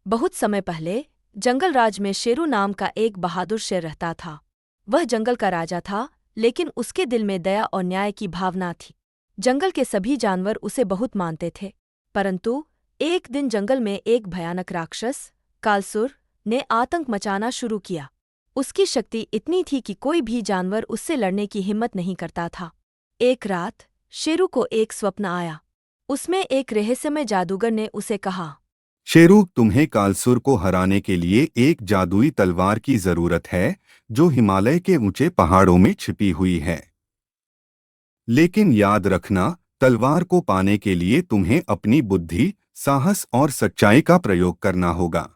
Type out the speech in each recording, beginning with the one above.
बहुत समय पहले जंगल राज में शेरू नाम का एक बहादुर शेर रहता था। वह जंगल का राजा था, लेकिन उसके दिल में दया और न्याय की भावना थी। जंगल के सभी जानवर उसे बहुत मानते थे। परंतु एक दिन जंगल में एक भयानक राक्षस कालसुर ने आतंक मचाना शुरू किया। उसकी शक्ति इतनी थी कि कोई भी जानवर उससे लड़ने की हिम्मत नहीं करता था। एक रात शेरू को एक स्वप्न आया। उसमें एक रहस्यमय जादूगर ने उसे कहा, शेरू, तुम्हें कालसुर को हराने के लिए एक जादुई तलवार की जरूरत है जो हिमालय के ऊंचे पहाड़ों में छिपी हुई है। लेकिन याद रखना, तलवार को पाने के लिए तुम्हें अपनी बुद्धि, साहस और सच्चाई का प्रयोग करना होगा।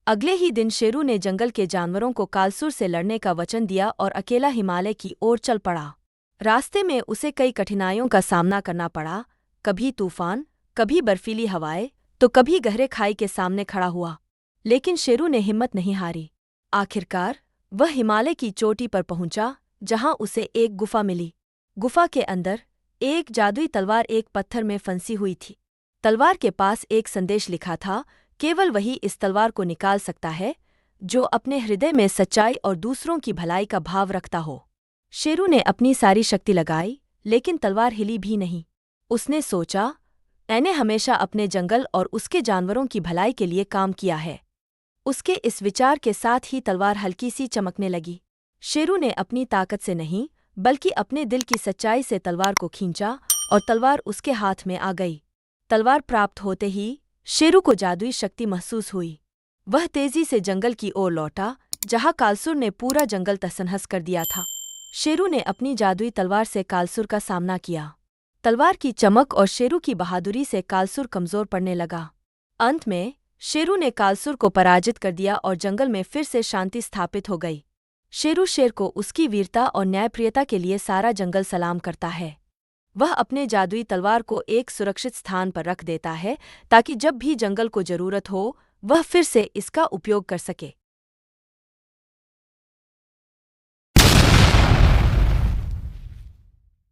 अगले ही दिन शेरू ने जंगल के जानवरों को कालसुर से लड़ने का वचन दिया और अकेला हिमालय की ओर चल पड़ा। रास्ते में उसे कई कठिनाइयों का सामना करना पड़ा। कभी तूफान, कभी बर्फीली हवाएं, तो कभी गहरे खाई के सामने खड़ा हुआ। लेकिन शेरू ने हिम्मत नहीं हारी। आखिरकार वह हिमालय की चोटी पर पहुंचा, जहां उसे एक गुफा मिली। गुफा के अंदर एक जादुई तलवार एक पत्थर में फंसी हुई थी। तलवार के पास एक संदेश लिखा था, केवल वही इस तलवार को निकाल सकता है जो अपने हृदय में सच्चाई और दूसरों की भलाई का भाव रखता हो। शेरू ने अपनी सारी शक्ति लगाई, लेकिन तलवार हिली भी नहीं। उसने सोचा, मैंने हमेशा अपने जंगल और उसके जानवरों की भलाई के लिए काम किया है। उसके इस विचार के साथ ही तलवार हल्की सी चमकने लगी। शेरू ने अपनी ताकत से नहीं, बल्कि अपने दिल की सच्चाई से तलवार को खींचा और तलवार उसके हाथ में आ गई। तलवार प्राप्त होते ही शेरू को जादुई शक्ति महसूस हुई। वह तेजी से जंगल की ओर लौटा, जहां कालसुर ने पूरा जंगल तहस-नहस कर दिया था। शेरू ने अपनी जादुई तलवार से कालसुर का सामना किया। तलवार की चमक और शेरू की बहादुरी से कालसुर कमजोर पड़ने लगा। अंत में शेरू ने कालसुर को पराजित कर दिया और जंगल में फिर से शांति स्थापित हो गई। शेरू शेर को उसकी वीरता और न्यायप्रियता के लिए सारा जंगल सलाम करता है। वह अपने जादुई तलवार को एक सुरक्षित स्थान पर रख देता है, ताकि जब भी जंगल को जरूरत हो, वह फिर से इसका उपयोग कर सके।